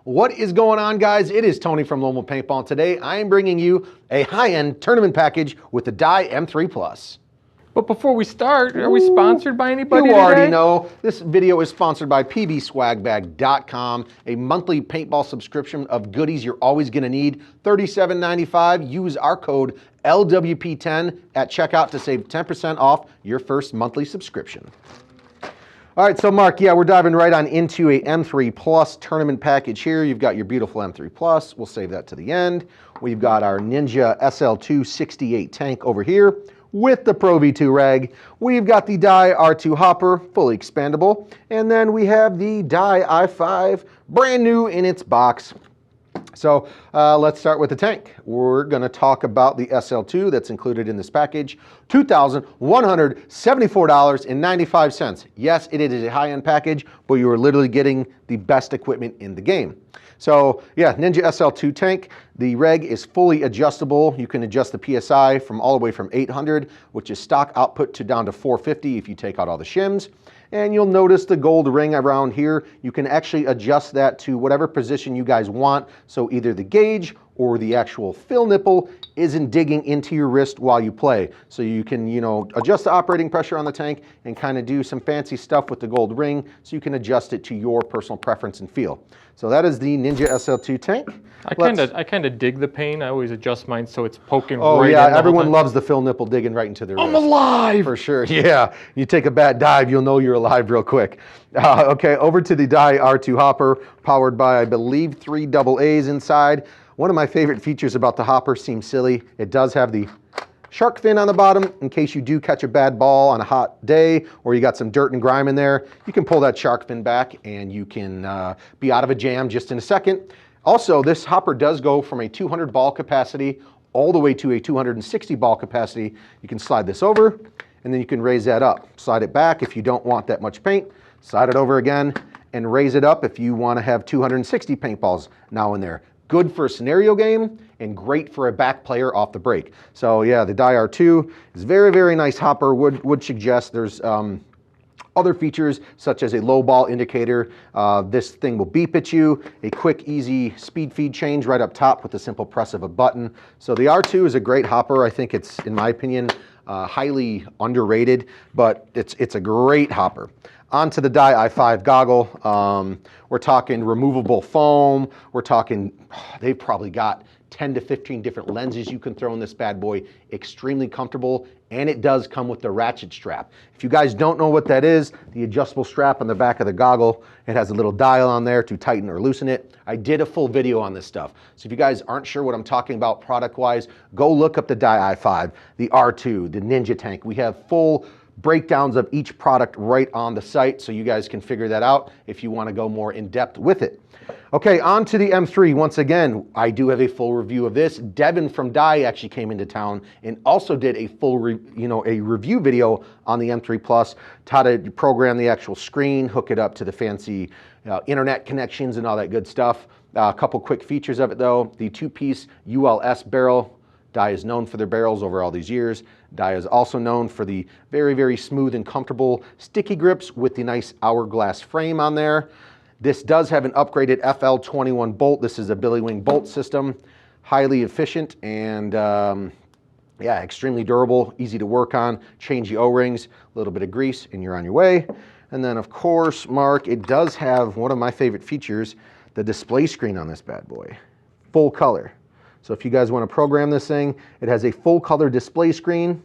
What is going on, guys? It is Tony from Lone Wolf Paintball, and today I am bringing you a high-end tournament package with the Dye M3 Plus. But before we start, are we sponsored by anybody You today? already know. This video is sponsored by PBSwagBag.com, a monthly paintball subscription of goodies you're always going to need. $37.95. Use our code LWP10 at checkout to save 10% off your first monthly subscription. All right, so Mark, yeah, we're diving right on into a M3 Plus tournament package here. You've got your beautiful M3 Plus. We'll save that to the end. We've got our Ninja SL2 68 tank over here with the Pro V2 rag. We've got the Dye R2 hopper, fully expandable. And then we have the Dye i5, brand new in its box. So let's start with the tank. We're going to talk about the SL2 that's included in this package, $2,174.95. Yes, it is a high-end package, but you are literally getting the best equipment in the game. So yeah, Ninja SL2 tank. The reg is fully adjustable. You can adjust the PSI from all the way from 800, which is stock output, to down to 450 if you take out all the shims. And you'll notice the gold ring around here. You can actually adjust that to whatever position you guys want. So either the gauge or the actual fill nipple isn't digging into your wrist while you play. So you can, adjust the operating pressure on the tank and kind of do some fancy stuff with the gold ring, so you can adjust it to your personal preference and feel. So that is the Ninja SL2 tank. I kind of dig the pain. I always adjust mine so it's poking right in. Oh yeah, everyone loves loves the fill nipple digging right into their wrist. I'm alive! For sure, yeah. You take a bad dive, you'll know you're alive real quick. Okay, over to the Dye R2 hopper, powered by, I believe, 3 AA's inside. One of my favorite features about the hopper, seems silly, it does have the shark fin on the bottom in case you do catch a bad ball on a hot day or you got some dirt and grime in there. You can pull that shark fin back and you can be out of a jam just in a second. Also, this hopper does go from a 200 ball capacity all the way to a 260 ball capacity. You can slide this over and then you can raise that up. Slide it back if you don't want that much paint. Slide it over again and raise it up if you want to have 260 paintballs now and there. Good for a scenario game and great for a back player off the break. So yeah, the Dye R2 is very, very nice hopper. Would suggest there's other features such as a low ball indicator. This thing will beep at you, a quick, easy speed feed change right up top with the simple press of a button. So the R2 is a great hopper. I think it's, in my opinion, highly underrated, but it's a great hopper. Onto the Dye i5 goggle. We're talking removable foam. We're talking, they've probably got 10 to 15 different lenses you can throw in this bad boy. Extremely comfortable, and it does come with the ratchet strap. If you guys don't know what that is, the adjustable strap on the back of the goggle, it has a little dial on there to tighten or loosen it. I did a full video on this stuff. So if you guys aren't sure what I'm talking about product-wise, go look up the Dye i5, the R2, the Ninja tank. We have full breakdowns of each product right on the site, so you guys can figure that out if you want to go more in depth with it. Okay, on to the M3. Once again, I do have a full review of this. Devin from Dye actually came into town and also did a full review video on the M3 Plus, how to program the actual screen, hook it up to the fancy internet connections and all that good stuff. A couple quick features of it though: the 2-piece ULS barrel. Dye is known for their barrels over all these years. Dye is also known for the very, very smooth and comfortable sticky grips with the nice hourglass frame on there. This does have an upgraded FL21 bolt. This is a Billy Wing bolt system. Highly efficient and yeah, extremely durable, easy to work on. Change the O-rings, a little bit of grease, and you're on your way. And then of course, Mark, it does have one of my favorite features, the display screen on this bad boy. Full color. So if you guys want to program this thing, it has a full color display screen.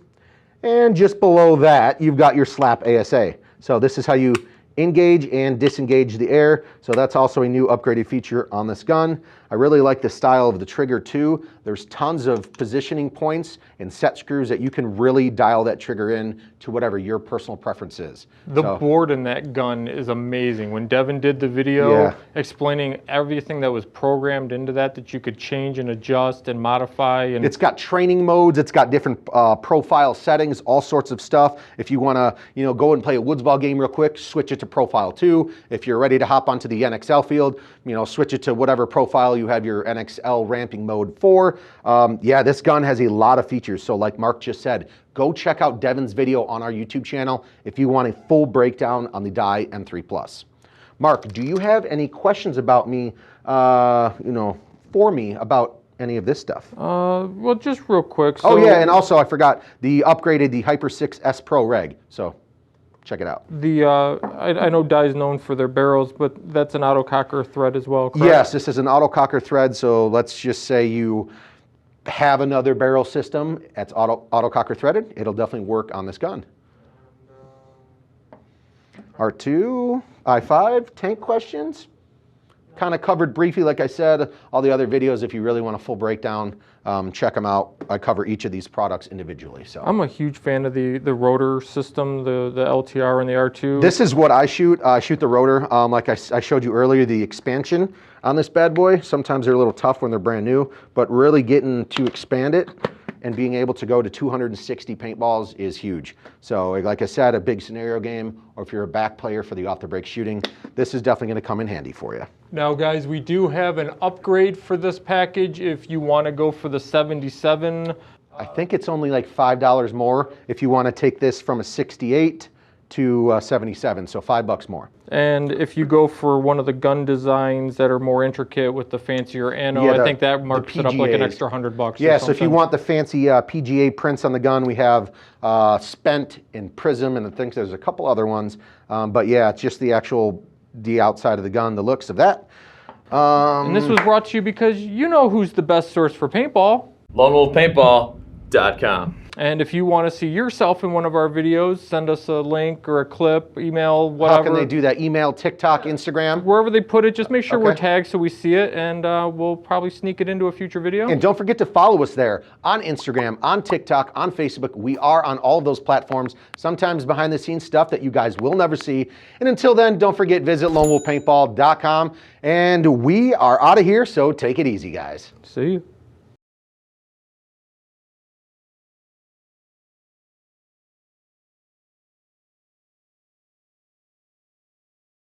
And just below that, you've got your slap ASA. So this is how you engage and disengage the air. So that's also a new upgraded feature on this gun. I really like the style of the trigger too. There's tons of positioning points and set screws that you can really dial that trigger in to whatever your personal preference is. The board in that gun is amazing. When Devin did the video explaining everything that was programmed into that you could change and adjust and modify. And it's got training modes, it's got different profile settings, all sorts of stuff. If you want to go and play a woods ball game real quick, switch it to profile 2. If you're ready to hop onto the NXL field, switch it to whatever profile you have your NXL ramping mode for. Yeah, this gun has a lot of features. So like Mark just said, go check out Devin's video on our YouTube channel if you want a full breakdown on the Dye M3 Plus. Mark, do you have any questions about me for me about any of this stuff? Well, just real quick. Oh yeah, and also I forgot the Hyper 6 S Pro Reg. So check it out. I know Dye's known for their barrels, but that's an autococker thread as well, correct? Yes, this is an autococker thread. So let's just say you have another barrel system that's autococker threaded. It'll definitely work on this gun. R2, I5, tank questions. Kind of covered briefly, like I said, all the other videos, if you really want a full breakdown, check them out. I cover each of these products individually. So I'm a huge fan of the rotor system, the LTR and the R2. This is what I shoot. I shoot the rotor. Like I showed you earlier, the expansion on this bad boy. Sometimes they're a little tough when they're brand new, but really getting to expand it and being able to go to 260 paintballs is huge. So like I said, a big scenario game, or if you're a back player for the off-the-break shooting, this is definitely gonna come in handy for you. Now guys, we do have an upgrade for this package if you wanna go for the 77. I think it's only like $5 more if you wanna take this from a 68 to 77, so $5 more. And if you go for one of the gun designs that are more intricate with the fancier ammo, I think that marks it up like an extra $100. Yeah, so if you want the fancy PGA prints on the gun, we have Spent and Prism, and I think there's a couple other ones. But yeah, it's just the outside of the gun, the looks of that. And this was brought to you because you know who's the best source for paintball. LoneWolfPaintball.com. And if you want to see yourself in one of our videos, send us a link or a clip, email, whatever. How can they do that? Email, TikTok, Instagram? Wherever they put it, just make sure we're tagged so we see it, and we'll probably sneak it into a future video. And don't forget to follow us there on Instagram, on TikTok, on Facebook. We are on all of those platforms, sometimes behind the scenes stuff that you guys will never see. And until then, don't forget, visit LoneWolfPaintball.com. And we are out of here, so take it easy, guys. See you.